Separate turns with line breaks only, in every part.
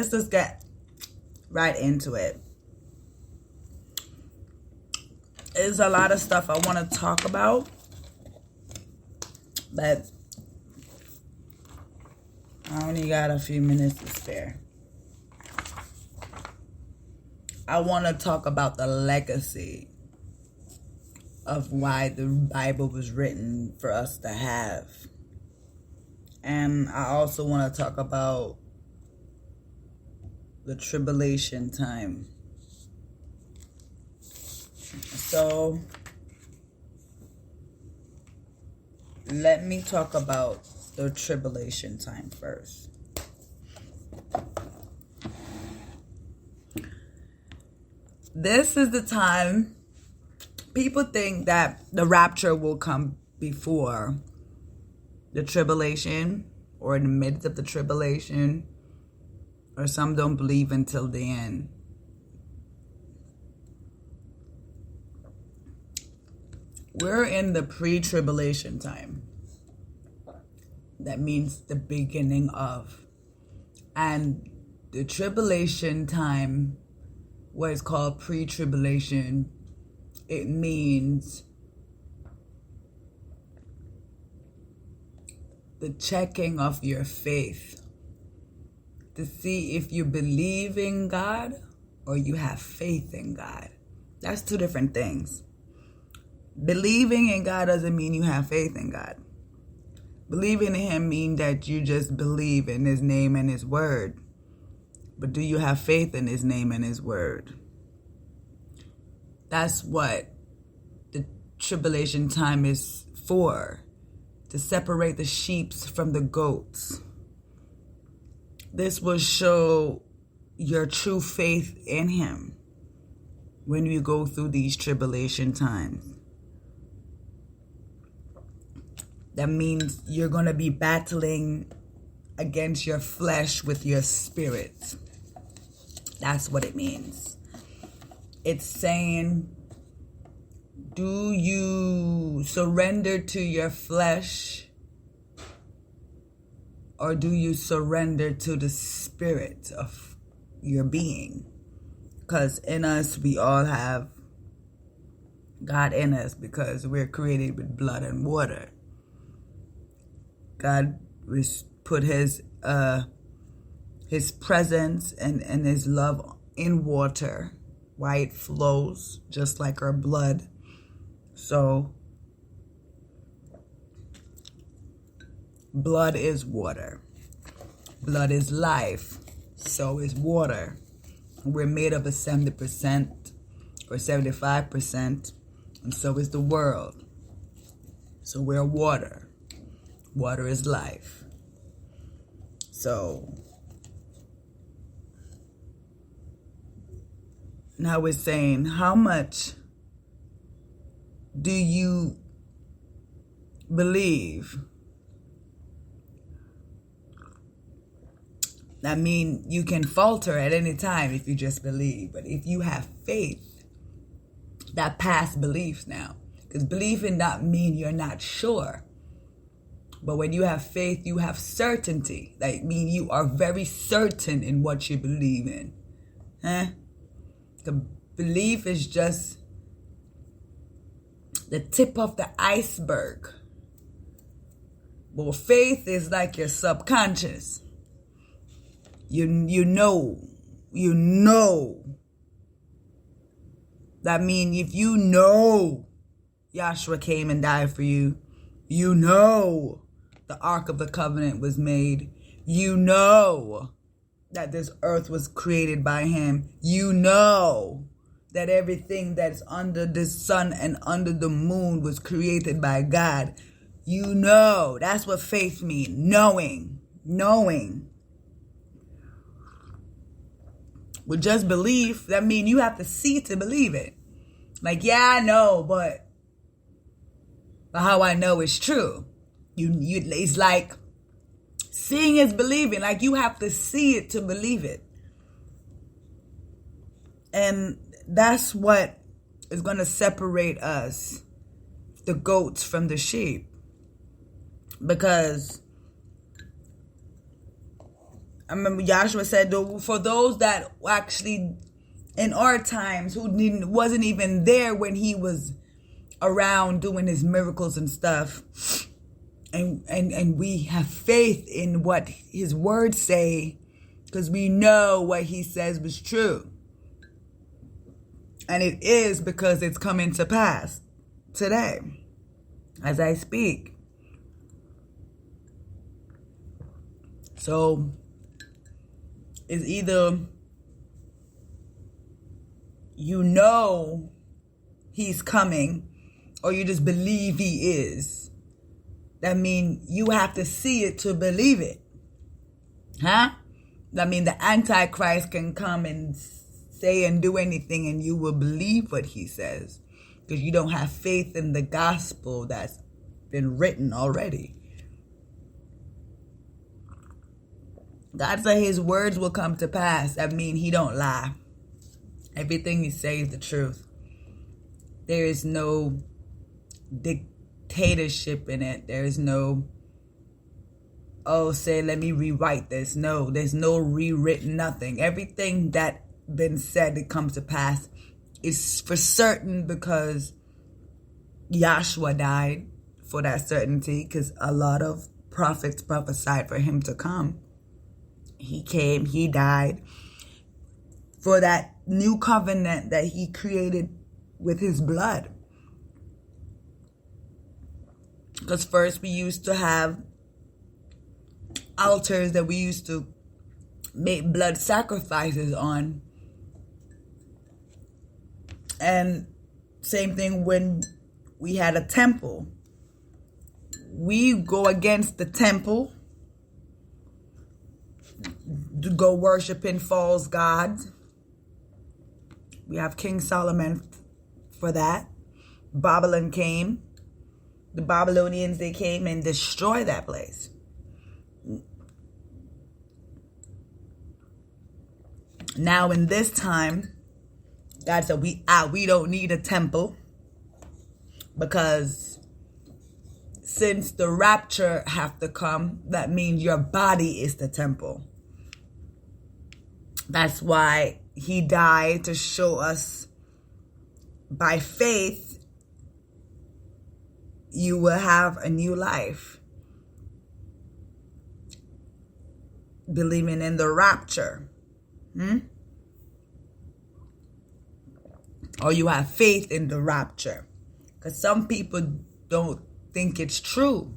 let's just get right into it. There's a lot of stuff I want to talk about, but I only got a few minutes to spare. I want to talk about the legacy of why the Bible was written for us to have. And I also want to talk about the tribulation time. So, let me talk about the tribulation time first. This is the time people think that the rapture will come before the tribulation or in the midst of the tribulation, or some don't believe until the end. We're in the pre-tribulation time. That means the beginning of. And the tribulation time, what is called pre-tribulation, it means the checking of your faith to see if you believe in God or you have faith in God. That's two different things. Believing in God doesn't mean you have faith in God. Believing in Him means that you just believe in His name and His word. But do you have faith in His name and His word? That's what the tribulation time is for. To separate the sheep from the goats. This will show your true faith in Him when you go through these tribulation times. That means you're going to be battling against your flesh with your spirit. That's what it means. It's saying, do you surrender to your flesh or do you surrender to the spirit of your being? Because in us, we all have God in us because we're created with blood and water. God put His presence and His love in water, why it flows just like our blood. So, blood is water. Blood is life. So is water. We're made up of 70% or 75%, and so is the world. So we're water. Water is life. So, now we're saying, how much do you believe? I mean, you can falter at any time if you just believe. But if you have faith, that past beliefs now. Because believing not mean you're not sure. But when you have faith, you have certainty. That means you are very certain in what you believe in. The belief is just the tip of the iceberg. But faith is like your subconscious. You know. That means if you know Yahshua came and died for you, you know the Ark of the Covenant was made. You know that this earth was created by Him. You know that everything that's under the sun and under the moon was created by God. You know. That's what faith means. Knowing. With just belief, that means you have to see to believe it. Like, yeah, I know, but how I know it's true. It's like seeing is believing. Like you have to see it to believe it. And that's what is going to separate us, the goats from the sheep. Because I remember Joshua said, for those that actually in our times who wasn't even there when he was around doing his miracles and stuff, and we have faith in what his words say because we know what he says was true. And it is because it's coming to pass today as I speak. So it's either you know he's coming or you just believe he is. That means you have to see it to believe it. Huh? That means the Antichrist can come and say and do anything and you will believe what he says because you don't have faith in the gospel that's been written already. God said his words will come to pass. That means he don't lie. Everything he says is the truth. There is no dictatorship in it. There is no, let me rewrite this. No, there's no rewritten nothing. Everything that been said that comes to pass is for certain because Yahshua died for that certainty because a lot of prophets prophesied for him to come. He came, he died for that new covenant that he created with his blood. Because first we used to have altars that we used to make blood sacrifices on. And same thing when we had a temple. We go against the temple to go worshiping false gods. We have King Solomon for that. Babylon came. The Babylonians, they came and destroyed that place. Now in this time, God said we don't need a temple because since the rapture have to come, that means your body is the temple. That's why he died to show us by faith you will have a new life. Believing in the rapture. Or you have faith in the rapture. Because some people don't think it's true.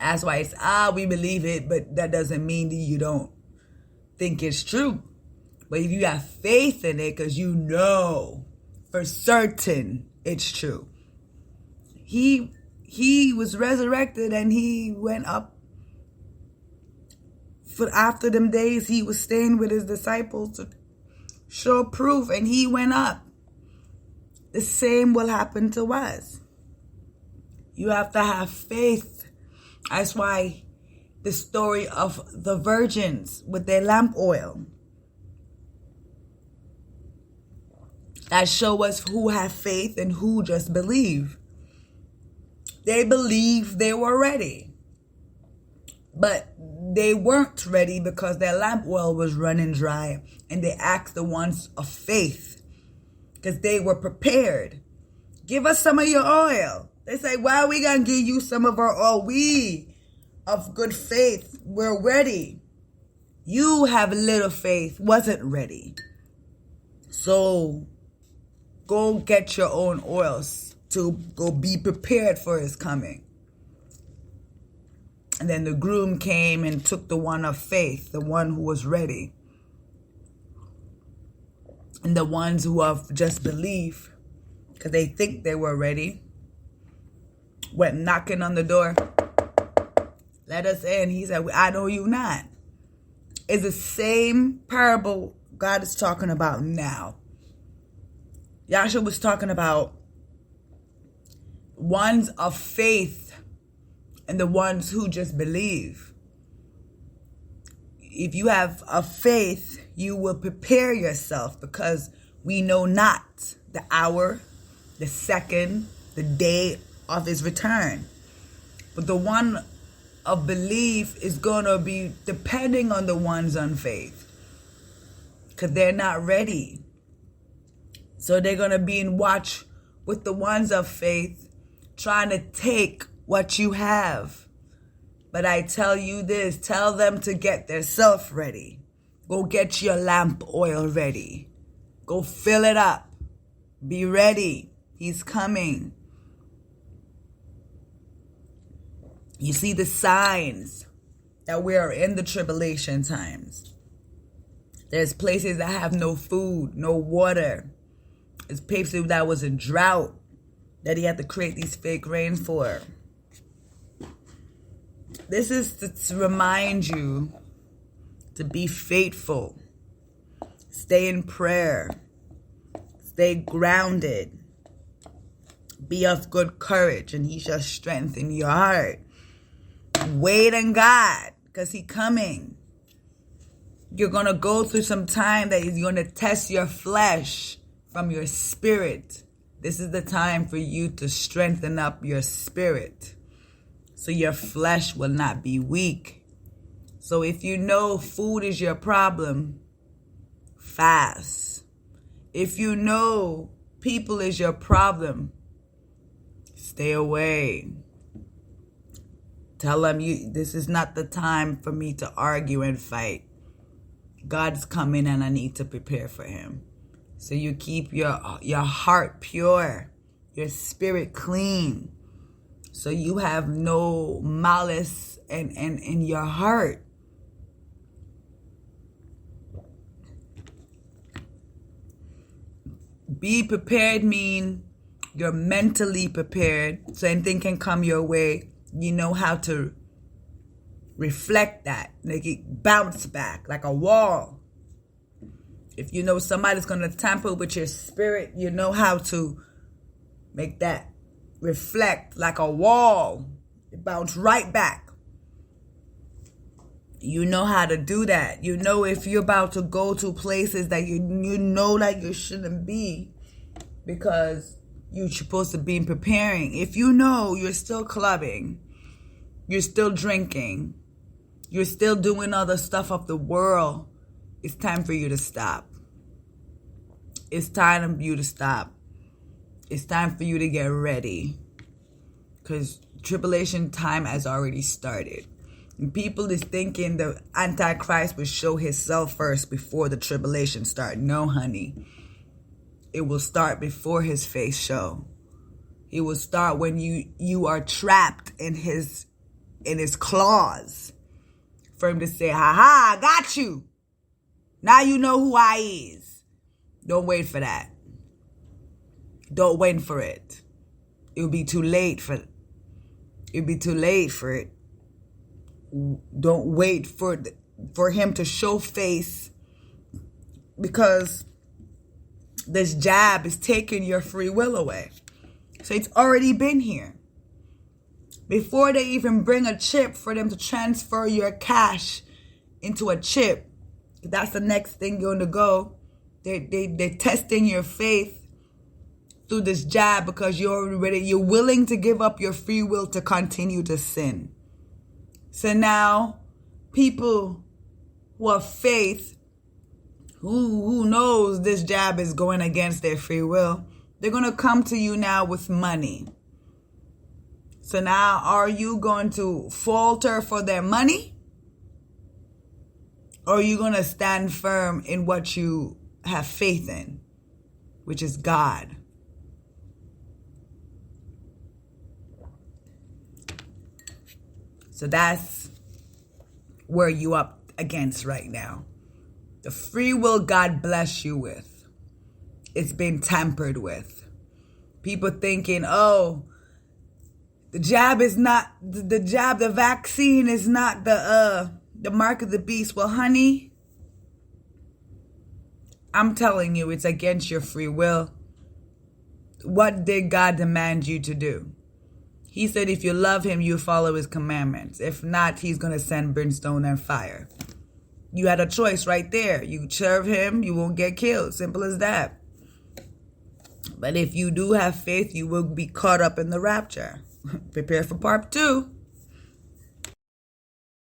That's why it's, we believe it, but that doesn't mean that you don't think it's true. But if you have faith in it, because you know for certain it's true. He was resurrected and he went up. For after them days, he was staying with his disciples to show proof, and he went up. The same will happen to us. You have to have faith. That's why the story of the virgins with their lamp oil, that show us who have faith and who just believe. They believed they were ready. But they weren't ready because their lamp oil was running dry. And they asked the ones of faith because they were prepared. Give us some of your oil. They say, why are we going to give you some of our oil? We of good faith, we're ready. You have little faith, wasn't ready. So go get your own oils to go be prepared for his coming. And then the groom came and took the one of faith, the one who was ready. And the ones who have just believed, because they think they were ready, went knocking on the door. Let us in. He said, I know you not. It's the same parable God is talking about now. Yahshua was talking about ones of faith and the ones who just believe. If you have a faith, you will prepare yourself because we know not the hour, the second, the day of his return. But the one of belief is going to be depending on the ones on faith. Because they're not ready. So they're going to be in watch with the ones of faith, trying to take what you have. But I tell you this, tell them to get themselves ready. Go get your lamp oil ready. Go fill it up. Be ready. He's coming. You see the signs that we are in the tribulation times. There's places that have no food, no water. There's places that was in drought that he had to create these fake rains for. This is to remind you to be faithful. Stay in prayer. Stay grounded. Be of good courage, and he shall strengthen your heart. Wait on God, because he's coming. You're going to go through some time that he's going to test your flesh from your spirit. This is the time for you to strengthen up your spirit, so your flesh will not be weak. So if you know food is your problem, fast. If you know people is your problem, stay away. Tell them this is not the time for me to argue and fight. God's coming and I need to prepare for him. So you keep your heart pure, your spirit clean. So you have no malice in your heart. Be prepared mean you're mentally prepared. So anything can come your way. You know how to reflect that. Make it bounce back like a wall. If you know somebody's going to tamper with your spirit, you know how to make that reflect like a wall. It bounce right back. You know how to do that. You know if you're about to go to places that you know that you shouldn't be, because you're supposed to be preparing. If you know you're still clubbing, you're still drinking, you're still doing other stuff of the world, it's time for you to stop. It's time for you to stop. It's time for you to get ready. Because tribulation time has already started. And people is thinking the Antichrist will show himself first before the tribulation start. No, honey. It will start before his face show. It will start when you are trapped in his claws. For him to say, ha ha, I got you. Now you know who I is. Don't wait for that. Don't wait for it. It'll be too late for it. It'll be too late for it. Don't wait for him to show face, because this jab is taking your free will away. So it's already been here. Before they even bring a chip for them to transfer your cash into a chip, that's the next thing going to go. They're testing your faith through this jab, because you're willing to give up your free will to continue to sin. So now people who have faith, who knows this jab is going against their free will, they're going to come to you now with money. So now, are you going to falter for their money? Or are you going to stand firm in what you have faith in, which is God? So that's where you up against right now. The free will God bless you with, it's been tampered with. People thinking, oh, the jab is not, the vaccine is not the mark of the beast. Well, honey, I'm telling you, it's against your free will. What did God demand you to do? He said if you love him, you follow his commandments. If not, he's going to send brimstone and fire. You had a choice right there. You serve him, you won't get killed. Simple as that. But if you do have faith, you will be caught up in the rapture. Prepare for part 2.